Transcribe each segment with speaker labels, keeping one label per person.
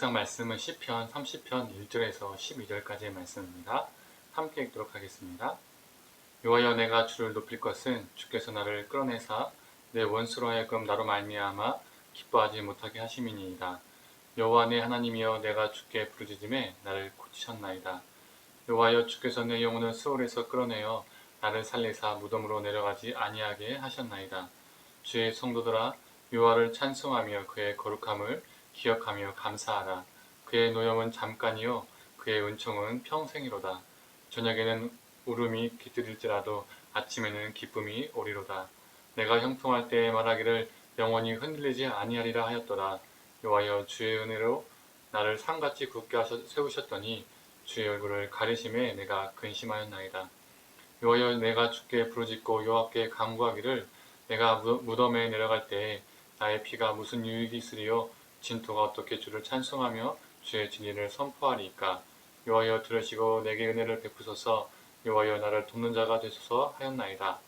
Speaker 1: 묵상 말씀은 시편 30편 1절에서 12절까지의 말씀입니다. 함께 읽도록 하겠습니다. 여호와여, 내가 주를 높일 것은 주께서 나를 끌어내사 내 원수로 하여금 나로 말미암아 기뻐하지 못하게 하심이니이다. 여호와 내 하나님이여, 내가 주께 부르짖음에 나를 고치셨나이다. 여호와여, 주께서 내 영혼을 스올에서 끌어내어 나를 살리사 무덤으로 내려가지 아니하게 하셨나이다. 주의 성도들아, 여호와를 찬송하며 그의 거룩함을 기억하며 감사하라. 그의 노염은 잠깐이요 그의 은총은 평생이로다. 저녁에는 울음이 깃들일지라도 아침에는 기쁨이 오리로다. 내가 형통할 때에 말하기를 영원히 흔들리지 아니하리라 하였도다. 여호와여, 주의 은혜로 나를 산같이 굳게 세우셨더니 주의 얼굴을 가리심에 내가 근심하였나이다. 여호와여, 내가 주께 부르짖고 여호와께 간구하기를 내가 무덤에 내려갈 때에 나의 피가 무슨 유익이 있으리요? 진토가 어떻게 주를 찬송하며 주의 진리를 선포하리이까? 여호와여, 들으시고 내게 은혜를 베푸소서. 여호와여, 나를 돕는 자가 되소서 하였나이다.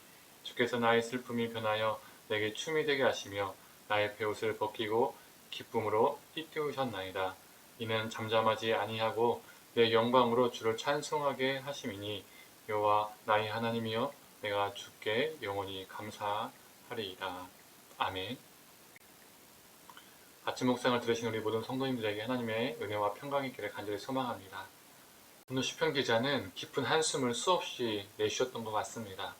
Speaker 1: 주께서 나의 슬픔이 변하여 내게 춤이 되게 하시며 나의 베옷을 벗기고 기쁨으로 띠띠우셨나이다. 이는 잠잠하지 아니하고 내 영광으로 주를 찬송하게 하심이니 여호와 나의 하나님이여, 내가 주께 영원히 감사하리이다. 아멘. 아침 묵상을 들으신 우리 모든 성도님들에게 하나님의 은혜와 평강이 있기를 간절히 소망합니다. 오늘 시편 기자는 깊은 한숨을 수없이 내쉬었던 것 같습니다.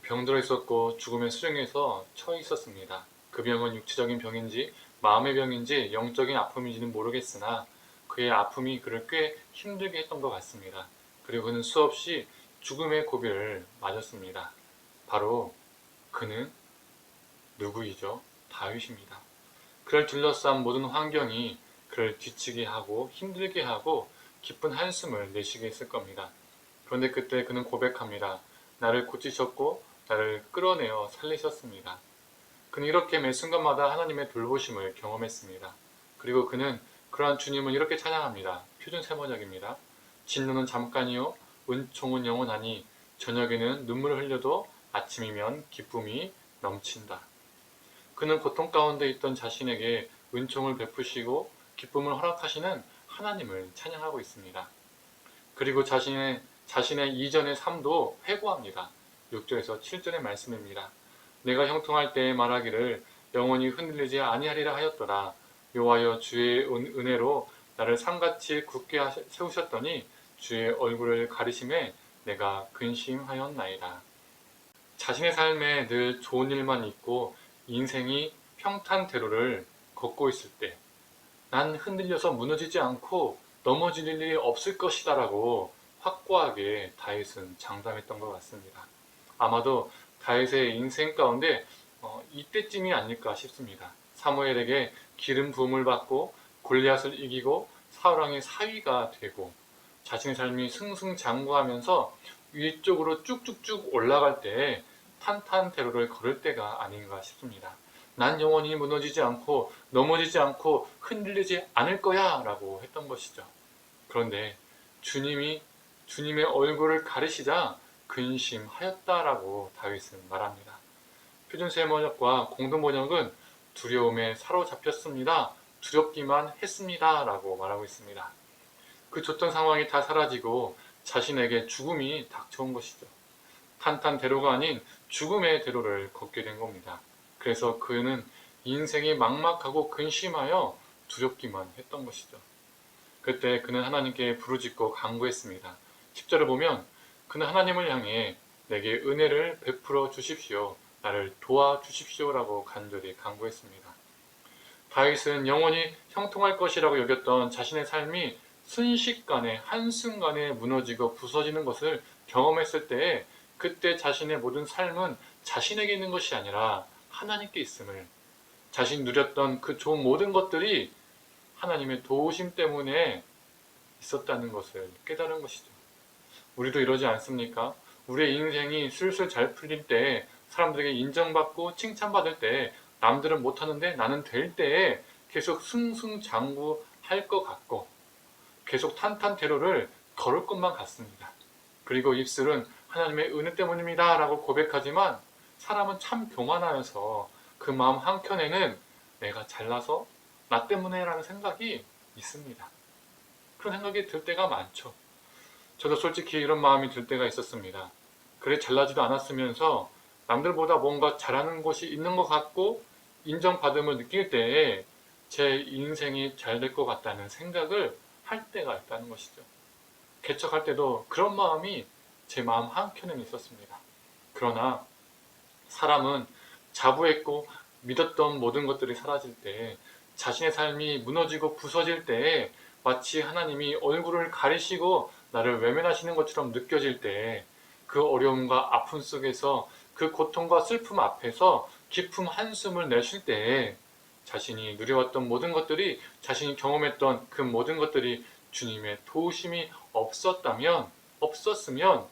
Speaker 1: 병들어 있었고 죽음의 수렁에서 처해 있었습니다. 그 병은 육체적인 병인지 마음의 병인지 영적인 아픔인지는 모르겠으나 그의 아픔이 그를 꽤 힘들게 했던 것 같습니다. 그리고 그는 수없이 죽음의 고비를 맞았습니다. 바로 그는 누구이죠? 다윗입니다. 그를 둘러싼 모든 환경이 그를 지치게 하고 힘들게 하고 깊은 한숨을 내쉬게 했을 겁니다. 그런데 그때 그는 고백합니다. 나를 고치셨고 나를 끌어내어 살리셨습니다. 그는 이렇게 매 순간마다 하나님의 돌보심을 경험했습니다. 그리고 그는 그러한 주님을 이렇게 찬양합니다. 표준 세번역입니다. 진노는 잠깐이요 은총은 영원하니 저녁에는 눈물을 흘려도 아침이면 기쁨이 넘친다. 그는 고통 가운데 있던 자신에게 은총을 베푸시고 기쁨을 허락하시는 하나님을 찬양하고 있습니다. 그리고 자신의 이전의 삶도 회고합니다. 6절에서 7절의 말씀입니다. 내가 형통할 때에 말하기를 영원히 흔들리지 아니하리라 하였더라. 여호와여, 주의 은혜로 나를 산같이 굳게 세우셨더니 주의 얼굴을 가리심에 내가 근심하였나이다. 자신의 삶에 늘 좋은 일만 있고 인생이 평탄대로를 걷고 있을 때 난 흔들려서 무너지지 않고 넘어질 일이 없을 것이다 라고 확고하게 다윗은 장담했던 것 같습니다. 아마도 다윗의 인생 가운데 이때쯤이 아닐까 싶습니다. 사무엘에게 기름 부음을 받고 골리앗을 이기고 사울왕의 사위가 되고 자신의 삶이 승승장구하면서 위쪽으로 쭉쭉쭉 올라갈 때에 탄탄대로를 걸을 때가 아닌가 싶습니다. 난 영원히 무너지지 않고 넘어지지 않고 흔들리지 않을 거야 라고 했던 것이죠. 그런데 주님의 얼굴을 가리시자 근심하였다라고 다윗은 말합니다. 표준세번역과 공동번역은 두려움에 사로잡혔습니다. 두렵기만 했습니다 라고 말하고 있습니다. 그 좋던 상황이 다 사라지고 자신에게 죽음이 닥쳐온 것이죠. 탄탄대로가 아닌 죽음의 대로를 걷게 된 겁니다. 그래서 그는 인생이 막막하고 근심하여 두렵기만 했던 것이죠. 그때 그는 하나님께 부르짖고 간구했습니다. 10절을 보면 그는 하나님을 향해 내게 은혜를 베풀어 주십시오. 나를 도와주십시오 라고 간절히 간구했습니다. 다윗은 영원히 형통할 것이라고 여겼던 자신의 삶이 순식간에 한순간에 무너지고 부서지는 것을 경험했을 때에 그때 자신의 모든 삶은 자신에게 있는 것이 아니라 하나님께 있음을, 자신이 누렸던 그 좋은 모든 것들이 하나님의 도우심 때문에 있었다는 것을 깨달은 것이죠. 우리도 이러지 않습니까? 우리의 인생이 술술 잘 풀릴 때, 사람들에게 인정받고 칭찬받을 때, 남들은 못하는데 나는 될 때에 계속 승승장구할 것 같고 계속 탄탄대로를 걸을 것만 같습니다. 그리고 입술은 하나님의 은혜 때문입니다 라고 고백하지만 사람은 참 교만하여서 그 마음 한켠에는 내가 잘나서 나 때문에 라는 생각이 있습니다. 그런 생각이 들 때가 많죠. 저도 솔직히 이런 마음이 들 때가 있었습니다. 그래 잘나지도 않았으면서 남들보다 뭔가 잘하는 곳이 있는 것 같고 인정받음을 느낄 때에 제 인생이 잘 될 것 같다는 생각을 할 때가 있다는 것이죠. 개척할 때도 그런 마음이 제 마음 한켠에 있었습니다. 그러나 사람은 자부했고 믿었던 모든 것들이 사라질 때, 자신의 삶이 무너지고 부서질 때에 마치 하나님이 얼굴을 가리시고 나를 외면하시는 것처럼 느껴질 때, 그 어려움과 아픔 속에서 그 고통과 슬픔 앞에서 깊은 한숨을 내쉴 때에 자신이 누려왔던 모든 것들이, 자신이 경험했던 그 모든 것들이 주님의 도우심이 없었으면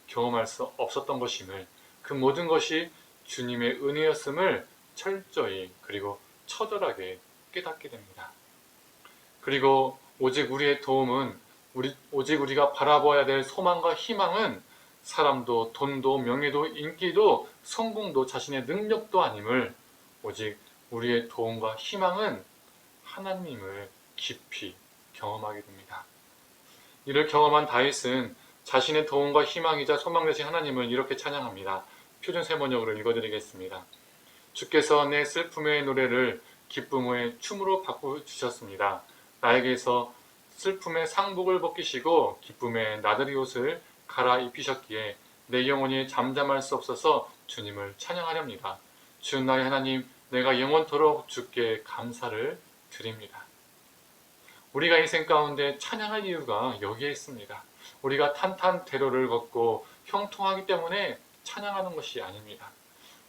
Speaker 1: 경험할 수 없었던 것임을, 그 모든 것이 주님의 은혜였음을 철저히 그리고 처절하게 깨닫게 됩니다. 그리고 오직 우리의 도움은, 오직 우리가 바라봐야 될 소망과 희망은 사람도 돈도 명예도 인기도 성공도 자신의 능력도 아님을, 오직 우리의 도움과 희망은 하나님을 깊이 경험하게 됩니다. 이를 경험한 다윗은 자신의 도움과 희망이자 소망 되신 하나님을 이렇게 찬양합니다. 표준 세번역으로 읽어드리겠습니다. 주께서 내 슬픔의 노래를 기쁨의 춤으로 바꾸주셨습니다. 나에게서 슬픔의 상복을 벗기시고 기쁨의 나들이 옷을 갈아입히셨기에 내 영혼이 잠잠할 수 없어서 주님을 찬양하렵니다. 주 나의 하나님, 내가 영원토록 주께 감사를 드립니다. 우리가 인생 가운데 찬양할 이유가 여기에 있습니다. 우리가 탄탄대로를 걷고 형통하기 때문에 찬양하는 것이 아닙니다.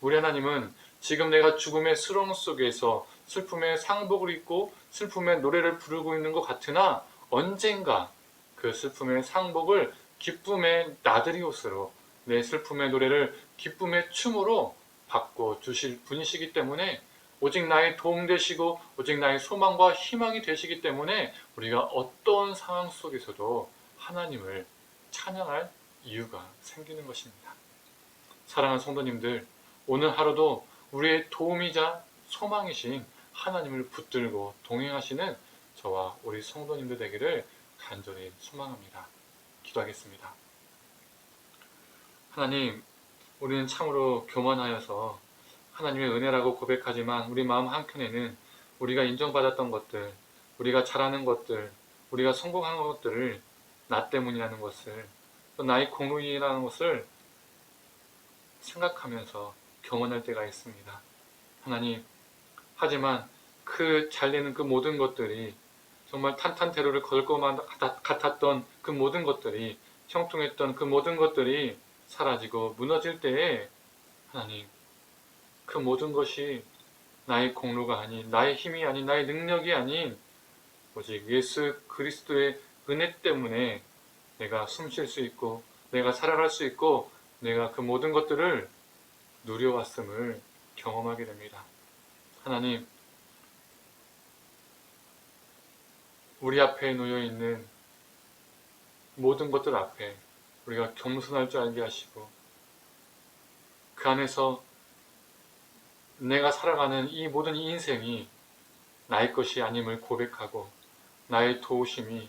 Speaker 1: 우리 하나님은 지금 내가 죽음의 수렁 속에서 슬픔의 상복을 입고 슬픔의 노래를 부르고 있는 것 같으나 언젠가 그 슬픔의 상복을 기쁨의 나들이 옷으로, 내 슬픔의 노래를 기쁨의 춤으로 바꿔주실 분이시기 때문에, 오직 나의 도움 되시고 오직 나의 소망과 희망이 되시기 때문에 우리가 어떤 상황 속에서도 하나님을 찬양할 이유가 생기는 것입니다. 사랑하는 성도님들, 오늘 하루도 우리의 도움이자 소망이신 하나님을 붙들고 동행하시는 저와 우리 성도님들 되기를 간절히 소망합니다. 기도하겠습니다. 하나님, 우리는 참으로 교만하여서 하나님의 은혜라고 고백하지만 우리 마음 한켠에는 우리가 인정받았던 것들, 우리가 잘하는 것들, 우리가 성공한 것들을 나 때문이라는 것을, 또 나의 공로이라는 것을 생각하면서 경험할 때가 있습니다. 하나님, 하지만 그 잘되는 그 모든 것들이, 정말 탄탄대로를 걸 것만 같았던 그 모든 것들이, 형통했던 그 모든 것들이 사라지고 무너질 때에 하나님, 그 모든 것이 나의 공로가 아닌, 나의 힘이 아닌, 나의 능력이 아닌 오직 예수 그리스도의 은혜 때문에 내가 숨 쉴 수 있고 내가 살아갈 수 있고 내가 그 모든 것들을 누려왔음을 경험하게 됩니다. 하나님, 우리 앞에 놓여있는 모든 것들 앞에 우리가 겸손할 줄 알게 하시고, 그 안에서 내가 살아가는 이 모든 인생이 나의 것이 아님을 고백하고, 나의 도우심이,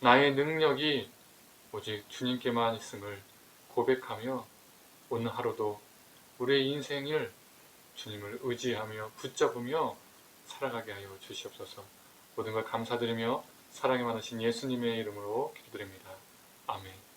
Speaker 1: 나의 능력이 오직 주님께만 있음을 고백하며 오늘 하루도 우리의 인생을 주님을 의지하며 붙잡으며 살아가게 하여 주시옵소서. 모든 걸 감사드리며 사랑이 많으신 예수님의 이름으로 기도드립니다. 아멘.